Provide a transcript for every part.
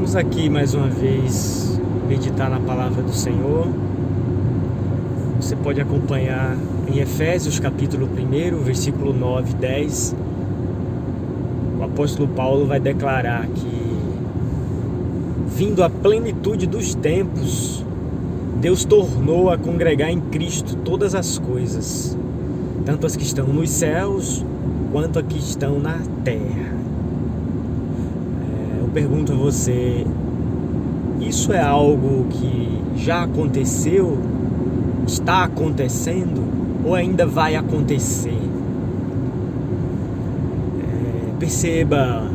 Vamos aqui mais uma vez meditar na palavra do Senhor. Você pode acompanhar em Efésios capítulo 1, versículo 9 e 10. O apóstolo Paulo vai declarar que, vindo a plenitude dos tempos, Deus tornou a congregar em Cristo todas as coisas, tanto as que estão nos céus quanto as que estão na terra. Eu pergunto a você, isso é algo que já aconteceu, está acontecendo ou ainda vai acontecer? Perceba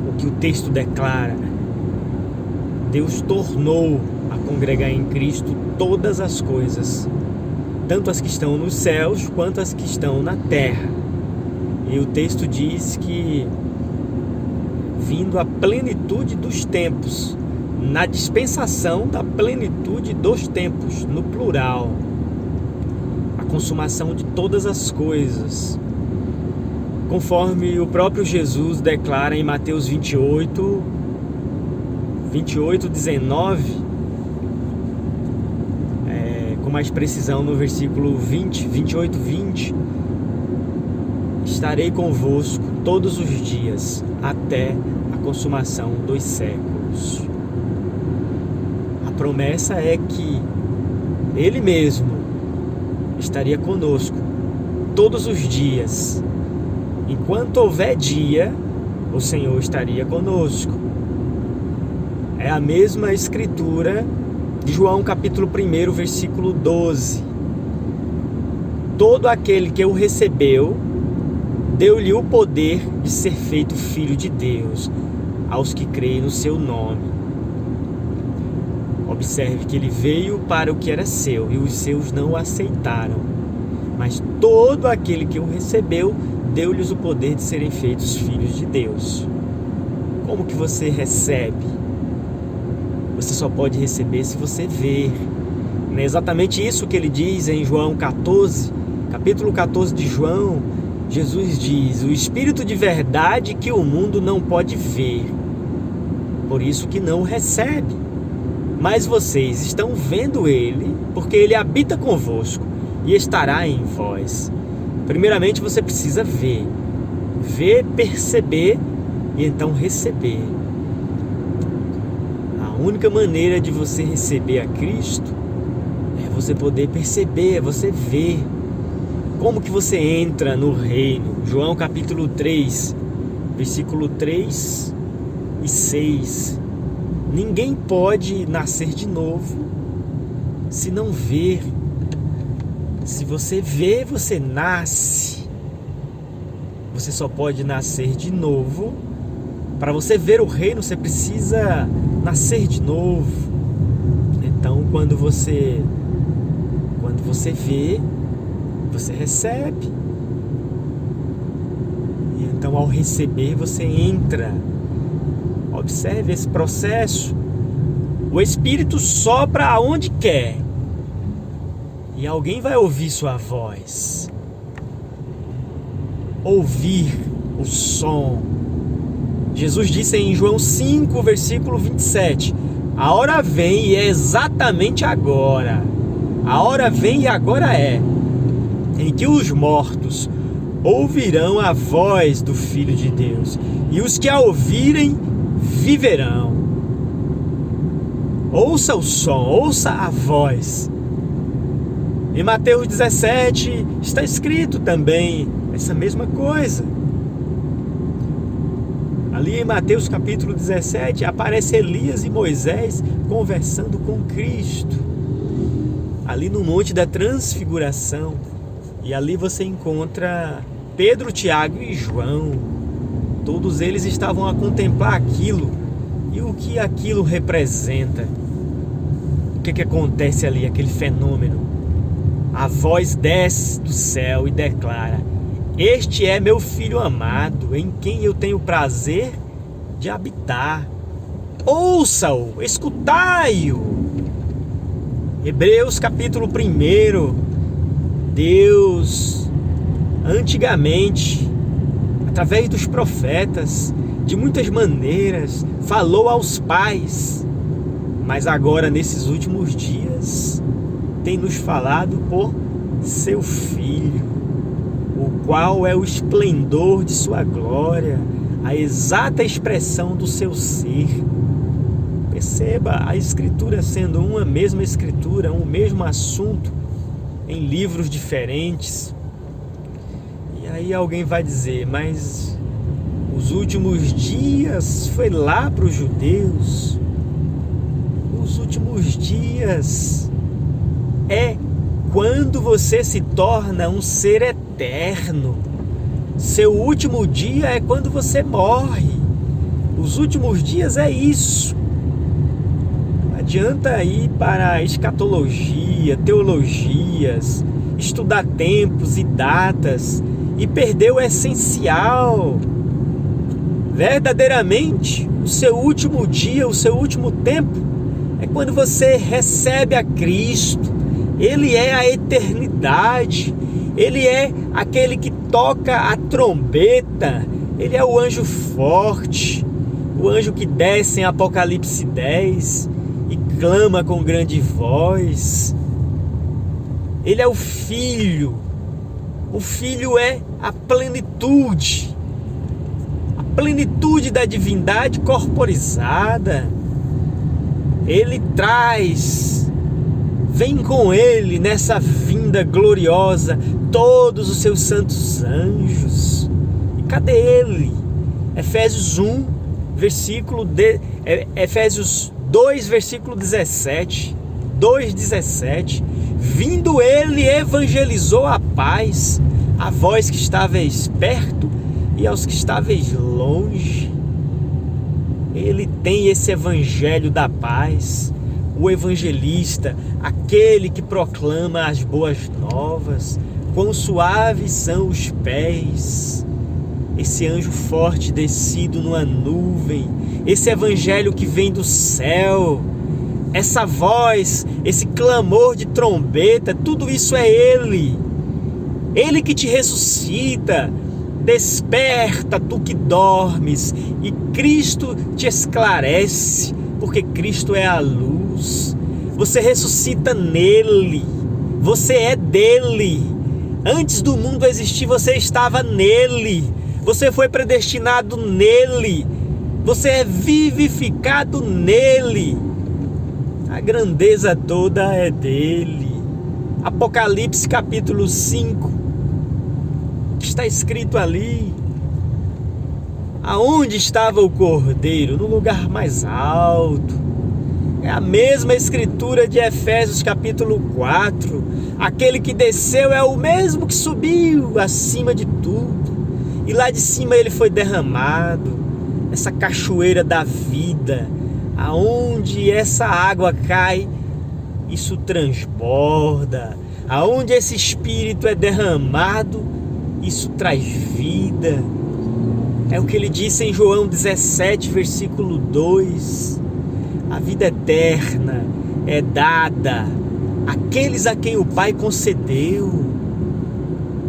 o que o texto declara. Deus tornou a congregar em Cristo todas as coisas, tanto as que estão nos céus quanto as que estão na terra. E o texto diz que, vindo a plenitude dos tempos, na dispensação da plenitude dos tempos, no plural, a consumação de todas as coisas, conforme o próprio Jesus declara em Mateus 28, 19, com mais precisão no versículo 28, 20, estarei convosco todos os dias, até a consumação dos séculos. A promessa é que Ele mesmo estaria conosco todos os dias. Enquanto houver dia, o Senhor estaria conosco. É a mesma escritura de João capítulo 1, versículo 12. Todo aquele que o recebeu, deu-lhe o poder de ser feito filho de Deus, aos que creem no seu nome. Observe que ele veio para o que era seu, e os seus não o aceitaram. Mas todo aquele que o recebeu, deu-lhes o poder de serem feitos filhos de Deus. Como que você recebe? Você só pode receber se você ver. Não é exatamente isso que ele diz em João 14, capítulo 14 de João. Jesus diz: o Espírito de verdade que o mundo não pode ver, por isso que não o recebe. Mas vocês estão vendo Ele, porque Ele habita convosco e estará em vós. Primeiramente você precisa ver, perceber e então receber. A única maneira de você receber a Cristo é você poder perceber, é você ver. Como que você entra no reino? João capítulo 3, versículo 3 e 6. Ninguém pode nascer de novo se não ver. Se você vê, você nasce. Você só pode nascer de novo. Para você ver o reino, você precisa nascer de novo. Então, quando você vê, você recebe. E então, ao receber, você entra. Observe esse processo. O Espírito sopra aonde quer, e alguém vai ouvir sua voz. Ouvir o som. Jesus disse em João 5, versículo 27, a hora vem e é exatamente agora. A hora vem e agora é, em que os mortos ouvirão a voz do Filho de Deus, e os que a ouvirem viverão. Ouça o som, ouça a voz. Em Mateus 17 está escrito também essa mesma coisa. Ali em Mateus capítulo 17 aparece Elias e Moisés conversando com Cristo, ali no Monte da Transfiguração. E ali você encontra Pedro, Tiago e João. Todos eles estavam a contemplar aquilo. E o que aquilo representa? O que acontece ali, aquele fenômeno? A voz desce do céu e declara: este é meu filho amado, em quem eu tenho prazer de habitar. Ouça-o, escutai-o. Hebreus capítulo 1. Deus, antigamente, através dos profetas, de muitas maneiras, falou aos pais, mas agora nesses últimos dias tem nos falado por seu Filho, o qual é o esplendor de sua glória, a exata expressão do seu ser. Perceba a Escritura sendo uma mesma Escritura, um mesmo assunto, em livros diferentes. E aí alguém vai dizer, mas os últimos dias foi lá para os judeus. Os últimos dias é quando você se torna um ser eterno. Seu último dia é quando você morre. Os últimos dias é isso. Não adianta ir para a escatologia, teologias, estudar tempos e datas e perder o essencial. Verdadeiramente, o seu último dia, o seu último tempo é quando você recebe a Cristo. Ele é a eternidade. Ele é aquele que toca a trombeta. Ele é o anjo forte, o anjo que desce em Apocalipse 10 e clama com grande voz. Ele é o Filho. O Filho é a plenitude da divindade corporizada. Ele vem com ele nessa vinda gloriosa todos os seus santos anjos. E cadê ele? Efésios 2, versículo 17. 2:17. Vindo ele, evangelizou a paz a vós que estáveis perto e aos que estáveis longe. Ele tem esse evangelho da paz. O evangelista, aquele que proclama as boas novas, quão suaves são os pés. Esse anjo forte descido numa nuvem, esse evangelho que vem do céu, essa voz, esse clamor de trombeta, tudo isso é Ele. Ele que te ressuscita. Desperta, tu que dormes, e Cristo te esclarece, porque Cristo é a luz. Você ressuscita nele, você é dele. Antes do mundo existir, você estava nele. Você foi predestinado nele. Você é vivificado nele. A grandeza toda é dele. Apocalipse capítulo 5. Está escrito ali, aonde estava o Cordeiro? No lugar mais alto. É a mesma escritura de Efésios capítulo 4. Aquele que desceu é o mesmo que subiu acima de tudo. E lá de cima ele foi derramado. Essa cachoeira da vida, aonde essa água cai, isso transborda. Aonde esse Espírito é derramado, isso traz vida. É o que ele disse em João 17, versículo 2. A vida eterna é dada àqueles a quem o Pai concedeu.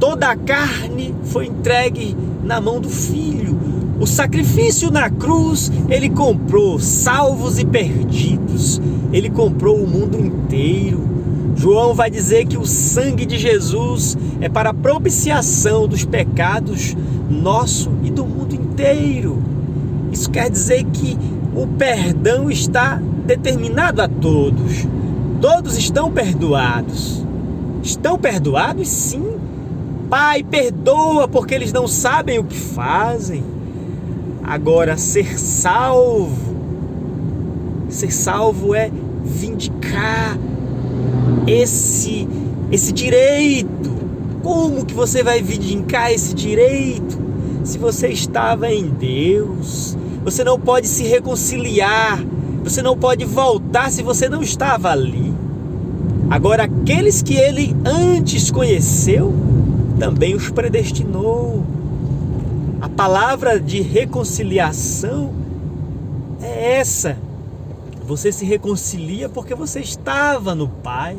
Toda a carne foi entregue na mão do Filho. O sacrifício na cruz, ele comprou salvos e perdidos. Ele comprou o mundo inteiro. João vai dizer que o sangue de Jesus é para a propiciação dos pecados nosso e do mundo inteiro. Isso quer dizer que o perdão está determinado a todos. Todos estão perdoados. Estão perdoados, sim. Pai, perdoa porque eles não sabem o que fazem. Agora, ser salvo é vindicar esse direito. Como que você vai vindicar esse direito se você estava em Deus? Você não pode se reconciliar, você não pode voltar se você não estava ali. Agora, aqueles que ele antes conheceu, também os predestinou. A palavra de reconciliação é essa. Você se reconcilia porque você estava no Pai.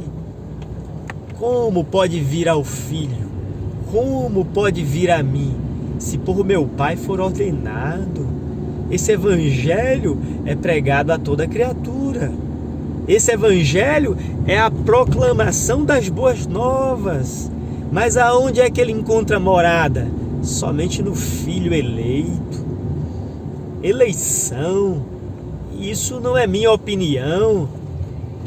Como pode vir ao Filho? Como pode vir a mim, se por meu Pai for ordenado? Esse evangelho é pregado a toda criatura. Esse evangelho é a proclamação das boas novas. Mas aonde é que ele encontra morada? Somente no Filho eleito. Eleição. Isso não é minha opinião.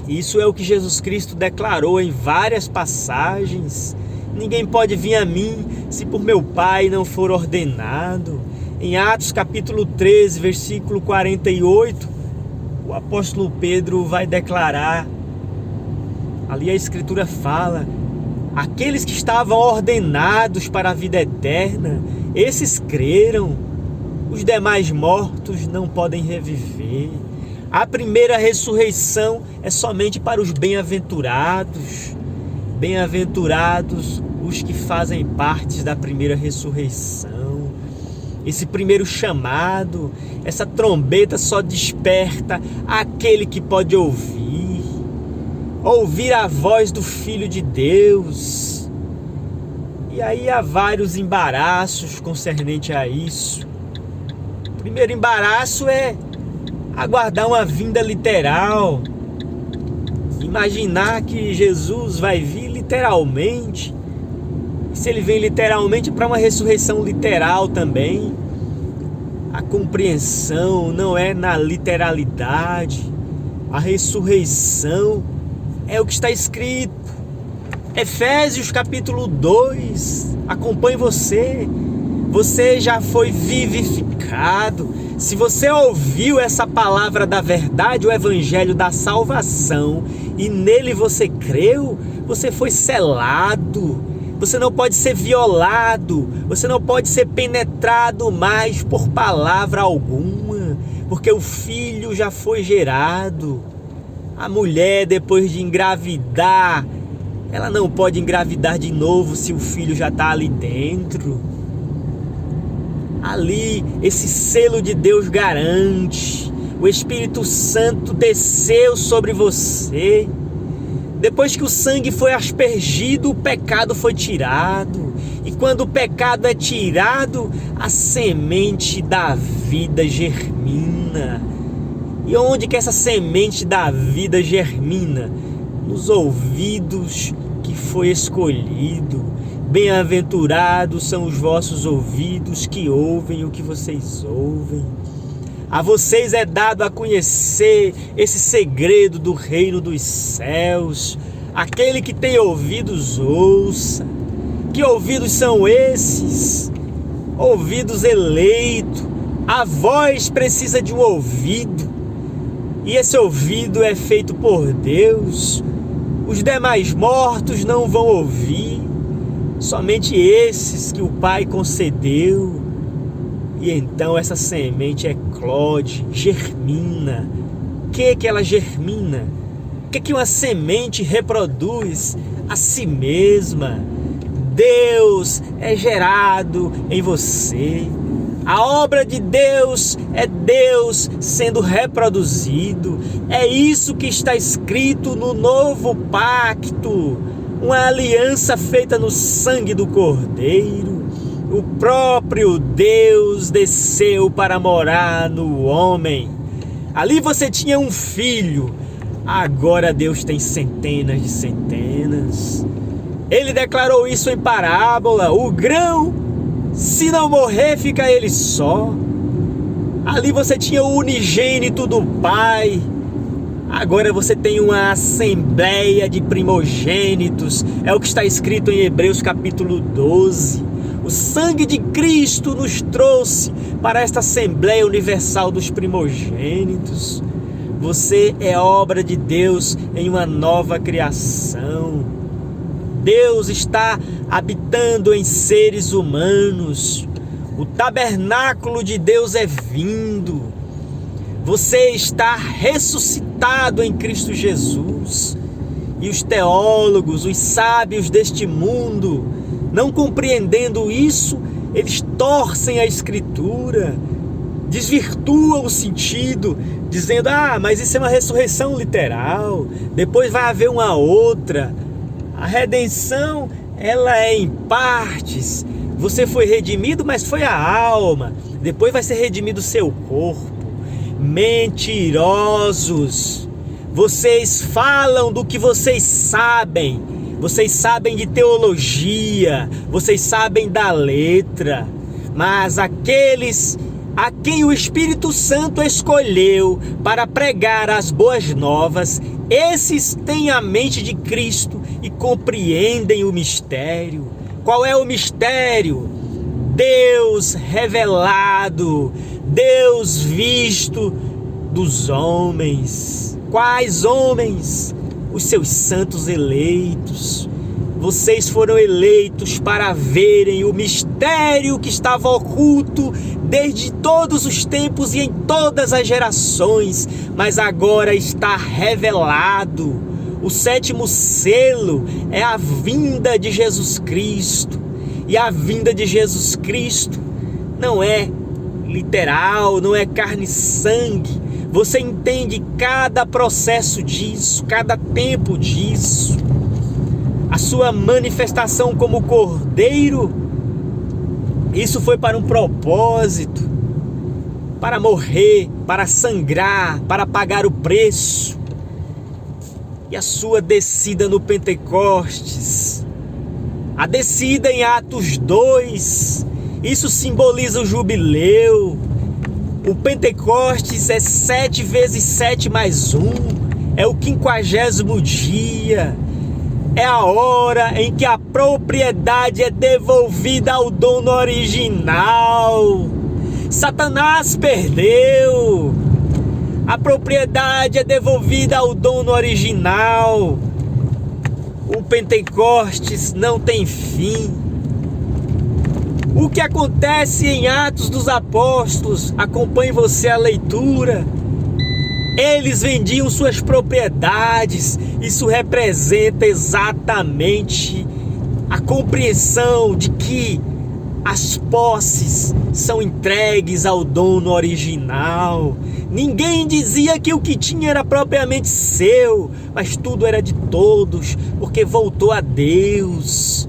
Isso é o que Jesus Cristo declarou em várias passagens. Ninguém pode vir a mim se por meu Pai não for ordenado. Em Atos capítulo 13, versículo 48, o apóstolo Pedro vai declarar, ali a Escritura fala, aqueles que estavam ordenados para a vida eterna, esses creram, os demais mortos não podem reviver. A primeira ressurreição é somente para os bem-aventurados. Bem-aventurados os que fazem parte da primeira ressurreição. Esse primeiro chamado, essa trombeta só desperta aquele que pode ouvir. Ouvir a voz do Filho de Deus. E aí há vários embaraços concernente a isso. O primeiro embaraço é aguardar uma vinda literal. Imaginar que Jesus vai vir literalmente. Se ele vem literalmente, para uma ressurreição literal também. A compreensão não é na literalidade. A ressurreição é o que está escrito. Efésios capítulo 2. Acompanhe você. Você já foi vivificado. Se você ouviu essa palavra da verdade, o evangelho da salvação, e nele você creu, você foi selado. Você não pode ser violado, você não pode ser penetrado mais por palavra alguma, porque o filho já foi gerado. A mulher, depois de engravidar, ela não pode engravidar de novo se o filho já está ali dentro. Ali, esse selo de Deus garante. O Espírito Santo desceu sobre você. Depois que o sangue foi aspergido, o pecado foi tirado. E quando o pecado é tirado, a semente da vida germina. E onde que essa semente da vida germina? Nos ouvidos que foi escolhido. Bem-aventurados são os vossos ouvidos que ouvem o que vocês ouvem. A vocês é dado a conhecer esse segredo do reino dos céus. Aquele que tem ouvidos, ouça. Que ouvidos são esses? Ouvidos eleitos. A voz precisa de um ouvido. E esse ouvido é feito por Deus. Os demais mortos não vão ouvir. Somente esses que o Pai concedeu. E então essa semente eclode, germina. O que ela germina? O que uma semente reproduz? A si mesma. Deus é gerado em você. A obra de Deus é Deus sendo reproduzido. É isso que está escrito no novo pacto. Uma aliança feita no sangue do Cordeiro. O próprio Deus desceu para morar no homem. Ali você tinha um filho. Agora Deus tem centenas de centenas. Ele declarou isso em parábola. O grão, se não morrer, fica ele só. Ali você tinha o unigênito do Pai. Agora você tem uma assembleia de primogênitos. É o que está escrito em Hebreus capítulo 12. O sangue de Cristo nos trouxe para esta Assembleia Universal dos Primogênitos. Você é obra de Deus em uma nova criação. Deus está habitando em seres humanos. O tabernáculo de Deus é vindo. Você está ressuscitado em Cristo Jesus. E os teólogos, os sábios deste mundo, não compreendendo isso, eles torcem a Escritura, desvirtuam o sentido, dizendo, mas isso é uma ressurreição literal, depois vai haver uma outra. A redenção, ela é em partes. Você foi redimido, mas foi a alma. depois vai ser redimido o seu corpo. Mentirosos! Vocês falam do que vocês sabem de teologia, vocês sabem da letra, mas aqueles a quem o Espírito Santo escolheu para pregar as boas novas, esses têm a mente de Cristo e compreendem o mistério. Qual é o mistério? Deus revelado, Deus visto dos homens. Quais homens? Os seus santos eleitos. Vocês foram eleitos para verem o mistério que estava oculto desde todos os tempos e em todas as gerações, mas agora está revelado. O 7º selo é a vinda de Jesus Cristo. E a vinda de Jesus Cristo não é literal, não é carne e sangue. Você entende cada processo disso, cada tempo disso. A sua manifestação como cordeiro, isso foi para um propósito, para morrer, para sangrar, para pagar o preço. E a sua descida no Pentecostes, a descida em Atos 2, isso simboliza o jubileu. O Pentecostes é 7 vezes 7 mais 1, é o 50º dia. É a hora em que a propriedade é devolvida ao dono original. Satanás perdeu. A propriedade é devolvida ao dono original. O Pentecostes não tem fim. O que acontece em Atos dos Apóstolos? Acompanhe você a leitura. Eles vendiam suas propriedades. Isso representa exatamente a compreensão de que as posses são entregues ao dono original. Ninguém dizia que o que tinha era propriamente seu, mas tudo era de todos, porque voltou a Deus.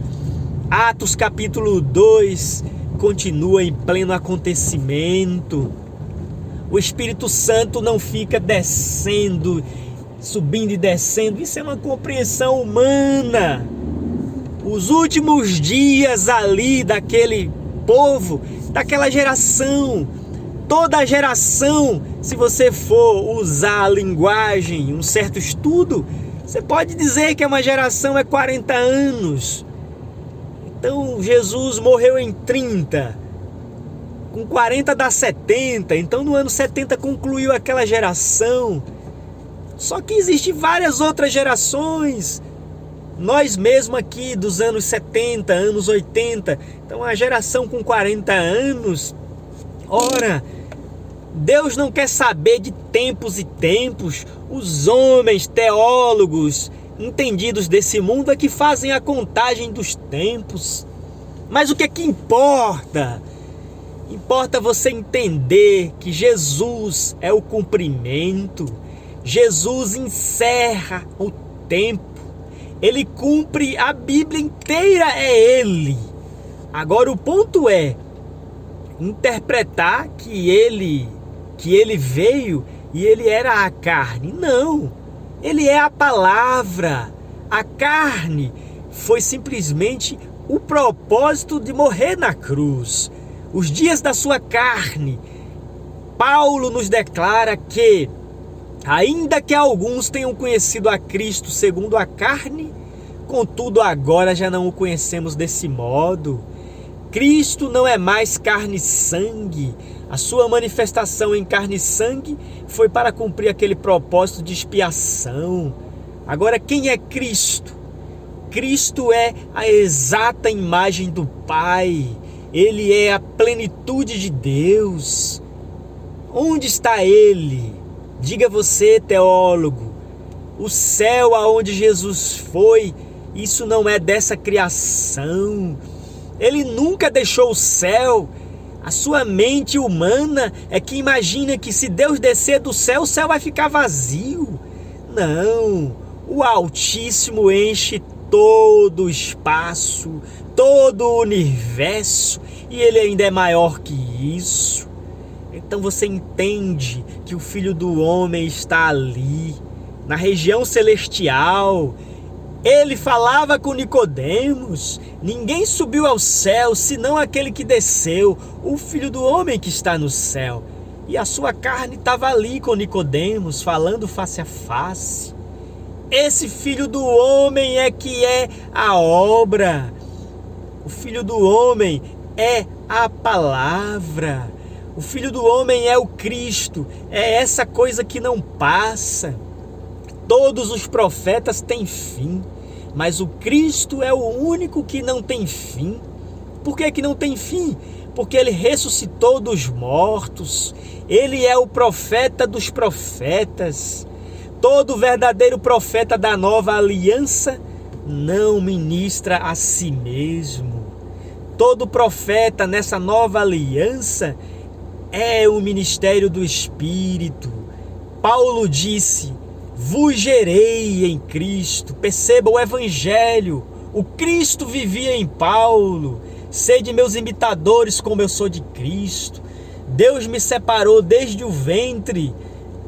Atos capítulo 2 continua em pleno acontecimento. O Espírito Santo não fica descendo, subindo e descendo. Isso é uma compreensão humana. Os últimos dias ali daquele povo, daquela geração, toda a geração, se você for usar a linguagem, um certo estudo, você pode dizer que uma geração é 40 anos. Então Jesus morreu em 30. Com 40 dá 70, então no ano 70 concluiu aquela geração. Só que existem várias outras gerações. Nós mesmo aqui dos anos 70, anos 80, então a geração com 40 anos. Ora, Deus não quer saber de tempos e tempos. Os homens teólogos entendidos desse mundo é que fazem a contagem dos tempos. Mas o que é que importa? Importa você entender que Jesus é o cumprimento. Jesus encerra o tempo. Ele cumpre a Bíblia inteira, é Ele. Agora o ponto é interpretar que ele veio e ele era a carne. Não, ele é a palavra. A carne foi simplesmente o propósito de morrer na cruz. Os dias da sua carne. Paulo nos declara que, ainda que alguns tenham conhecido a Cristo segundo a carne, contudo agora já não o conhecemos desse modo. Cristo não é mais carne e sangue. A sua manifestação em carne e sangue foi para cumprir aquele propósito de expiação. Agora, quem é Cristo? Cristo é a exata imagem do Pai. Ele é a plenitude de Deus. Onde está Ele? Diga você, teólogo. O céu aonde Jesus foi, isso não é dessa criação. Ele nunca deixou o céu. A sua mente humana é que imagina que se Deus descer do céu, o céu vai ficar vazio. Não, o Altíssimo enche todo o espaço, todo o universo, e Ele ainda é maior que isso. Então você entende que o Filho do Homem está ali, na região celestial. Ele falava com Nicodemos: ninguém subiu ao céu senão aquele que desceu, o Filho do Homem que está no céu. E a sua carne estava ali com Nicodemos, falando face a face. Esse Filho do Homem é que é a obra. O Filho do Homem é a palavra. O Filho do Homem é o Cristo. É essa coisa que não passa. Todos os profetas têm fim, mas o Cristo é o único que não tem fim. Por que que não tem fim? Porque ele ressuscitou dos mortos. Ele é o profeta dos profetas. Todo verdadeiro profeta da nova aliança não ministra a si mesmo. Todo profeta nessa nova aliança é o ministério do Espírito. Paulo disse: vos gerei em Cristo. Perceba o Evangelho. O Cristo vivia em Paulo. Sede meus imitadores como eu sou de Cristo. Deus me separou desde o ventre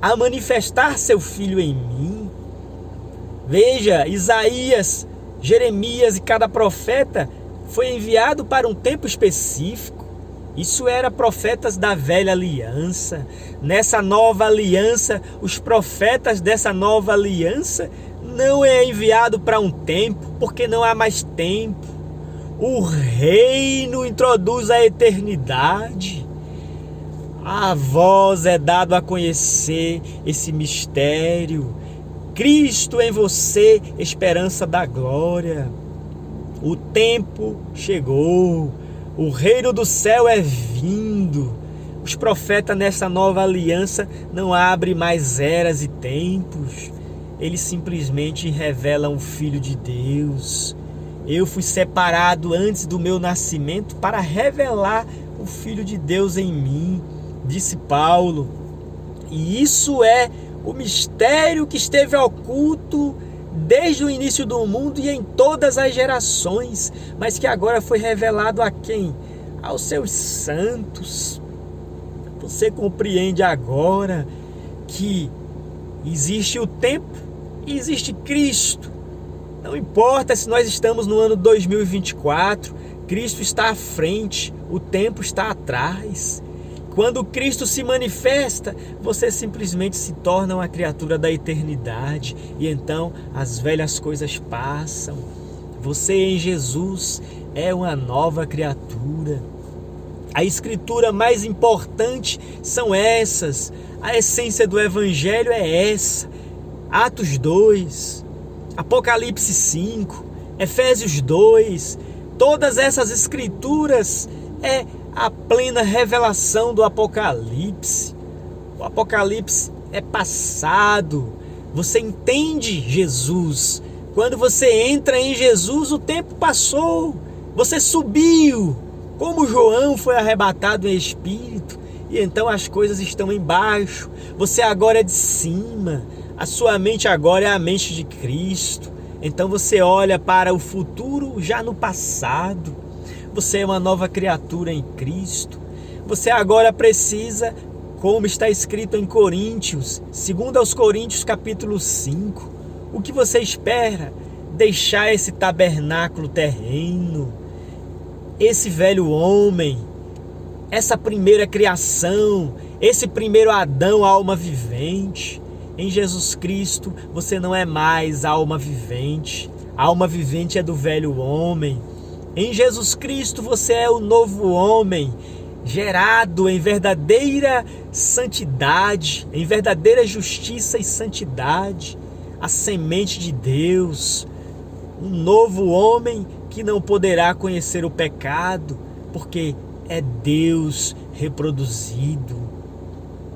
a manifestar seu Filho em mim. Veja, Isaías, Jeremias e cada profeta foi enviado para um tempo específico. Isso era profetas da velha aliança. Nessa nova aliança, os profetas dessa nova aliança não é enviado para um tempo, porque não há mais tempo. O reino introduz a eternidade. A vós é dado a conhecer esse mistério. Cristo em você, esperança da glória. O tempo chegou. O reino do céu é vindo. Os profetas nessa nova aliança não abrem mais eras e tempos. Eles simplesmente revelam o Filho de Deus. Eu fui separado antes do meu nascimento para revelar o Filho de Deus em mim, disse Paulo. E isso é o mistério que esteve oculto desde o início do mundo e em todas as gerações, mas que agora foi revelado a quem? Aos seus santos. Você compreende agora que existe o tempo e existe Cristo. Não importa se nós estamos no ano 2024, Cristo está à frente, o tempo está atrás. Quando Cristo se manifesta, você simplesmente se torna uma criatura da eternidade e então as velhas coisas passam. Você em Jesus é uma nova criatura. A escritura mais importante são essas. A essência do Evangelho é essa. Atos 2, Apocalipse 5, Efésios 2. Todas essas escrituras é a plena revelação do Apocalipse. O Apocalipse é passado. Você entende Jesus. Quando você entra em Jesus, o tempo passou. Você subiu. Como João foi arrebatado em espírito. E então as coisas estão embaixo. Você agora é de cima. A sua mente agora é a mente de Cristo. Então você olha para o futuro já no passado. Você é uma nova criatura em Cristo. Você agora precisa, como está escrito em Coríntios, 2 aos Coríntios capítulo 5. O que você espera? Deixar esse tabernáculo terreno, esse velho homem, essa primeira criação, esse primeiro Adão, alma vivente. Em Jesus Cristo você não é mais alma vivente. A alma vivente é do velho homem. Em Jesus Cristo você é o novo homem, gerado em verdadeira santidade, em verdadeira justiça e santidade, a semente de Deus, um novo homem que não poderá conhecer o pecado, porque é Deus reproduzido.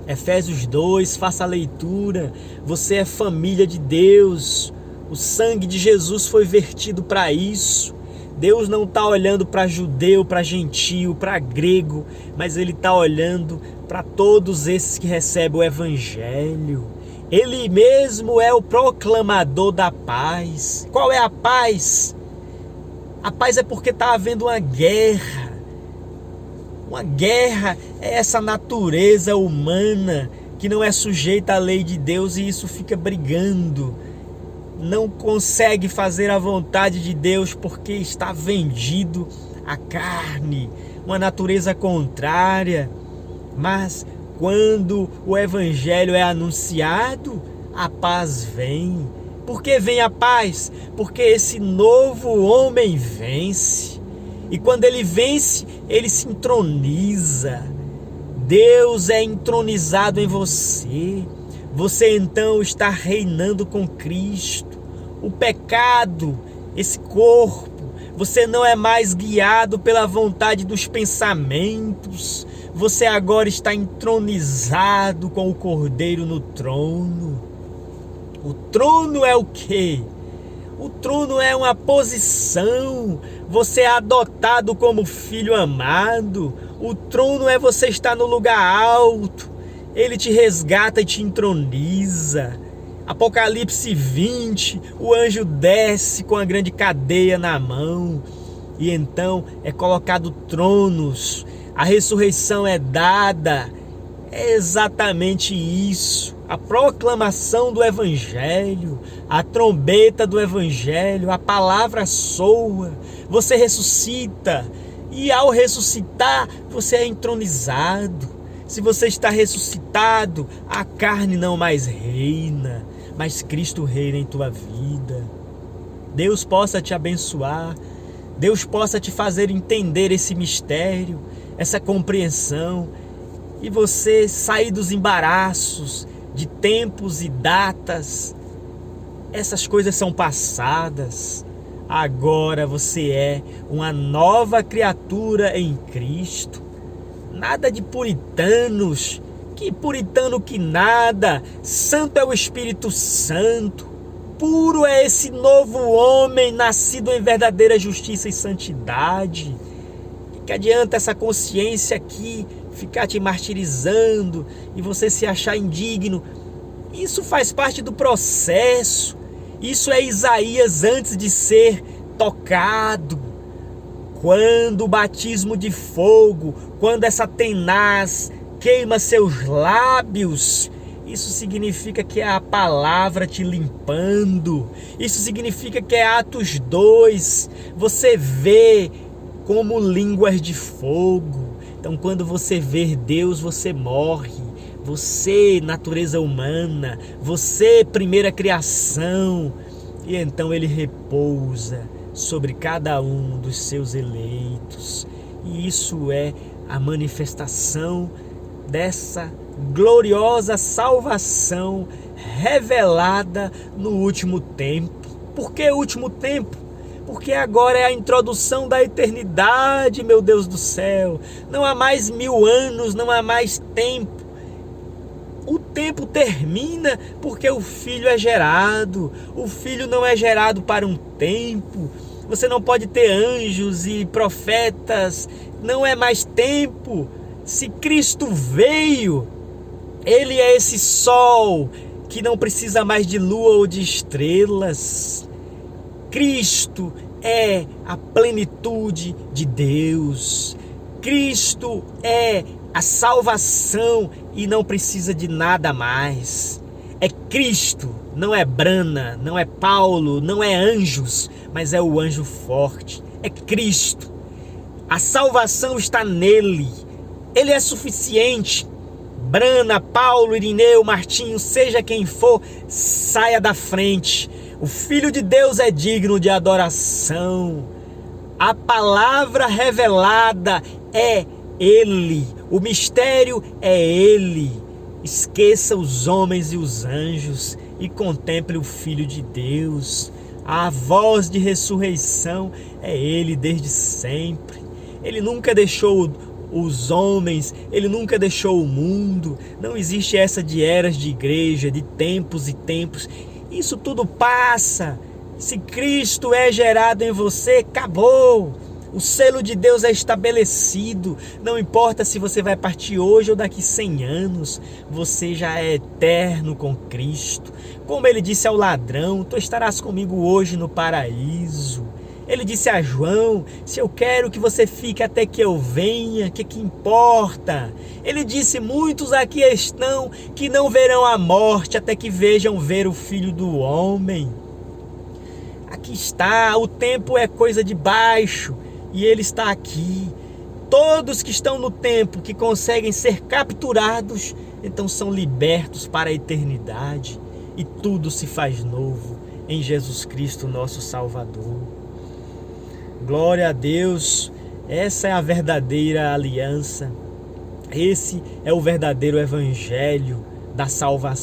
Efésios 2, faça a leitura. Você é família de Deus. O sangue de Jesus foi vertido para isso. Deus não está olhando para judeu, para gentio, para grego, mas Ele está olhando para todos esses que recebem o Evangelho. Ele mesmo é o proclamador da paz. Qual é a paz? A paz é porque está havendo uma guerra. Uma guerra é essa natureza humana que não é sujeita à lei de Deus e isso fica brigando. Não consegue fazer a vontade de Deus porque está vendido à carne, uma natureza contrária. Mas quando o evangelho é anunciado, a paz vem. Por que vem a paz? Porque esse novo homem vence. E quando ele vence, ele se entroniza. Deus é entronizado em você. Você então está reinando com Cristo. O pecado, esse corpo, você não é mais guiado pela vontade dos pensamentos. Você agora está entronizado com o Cordeiro no trono. O trono é o quê? O trono é uma posição. Você é adotado como filho amado. O trono é você estar no lugar alto. Ele te resgata e te entroniza. Apocalipse 20, o anjo desce com a grande cadeia na mão. E então é colocado tronos. A ressurreição é dada. É exatamente isso. A proclamação do Evangelho, a trombeta do Evangelho, a palavra soa. Você ressuscita. E ao ressuscitar, você é entronizado. Se você está ressuscitado, a carne não mais reina, mas Cristo reina em tua vida. Deus possa te abençoar. Deus possa te fazer entender esse mistério, essa compreensão, e você sair dos embaraços de tempos e datas. Essas coisas são passadas. Agora você é uma nova criatura em Cristo. Nada de puritanos. Que puritano que nada. Santo é o Espírito Santo. Puro é esse novo homem nascido em verdadeira justiça e santidade. Que adianta essa consciência aqui ficar te martirizando e você se achar indigno? Isso faz parte do processo. Isso é Isaías antes de ser tocado. Quando o batismo de fogo, quando essa tenaz queima seus lábios, isso significa que é a palavra te limpando. Isso significa que é Atos 2. Você vê como línguas de fogo. Então, quando você vê Deus, você morre. Você, natureza humana. Você, primeira criação. E então ele repousa sobre cada um dos seus eleitos. E isso é a manifestação dessa gloriosa salvação revelada no último tempo. Por que último tempo? Porque agora é a introdução da eternidade, meu Deus do céu. Não há mais 1000 anos, não há mais tempo. O tempo termina porque o Filho é gerado. O Filho não é gerado para um tempo. Você não pode ter anjos e profetas. Não é mais tempo. Se Cristo veio, Ele é esse sol que não precisa mais de lua ou de estrelas. Cristo é a plenitude de Deus. Cristo é a salvação e não precisa de nada mais. É Cristo, não é Brana, não é Paulo, não é anjos, mas é o anjo forte. É Cristo. A salvação está nele. Ele é suficiente. Brana, Paulo, Irineu, Martinho, seja quem for, saia da frente. O Filho de Deus é digno de adoração. A palavra revelada é Ele. O mistério é Ele. Esqueça os homens e os anjos e contemple o Filho de Deus. A voz de ressurreição é Ele desde sempre. Ele nunca deixou os homens, Ele nunca deixou o mundo. Não existe essa de eras de igreja, de tempos e tempos. Isso tudo passa. Se Cristo é gerado em você, acabou. O selo de Deus é estabelecido. Não importa se você vai partir hoje ou daqui 100 anos. Você já é eterno com Cristo. Como ele disse ao ladrão, tu estarás comigo hoje no paraíso. Ele disse a João: se eu quero que você fique até que eu venha, que importa? Ele disse: muitos aqui estão que não verão a morte até que vejam ver o Filho do Homem. Aqui está, o tempo é coisa de baixo e ele está aqui. Todos que estão no tempo, que conseguem ser capturados, então são libertos para a eternidade e tudo se faz novo em Jesus Cristo, nosso Salvador. Glória a Deus, essa é a verdadeira aliança, esse é o verdadeiro evangelho da salvação.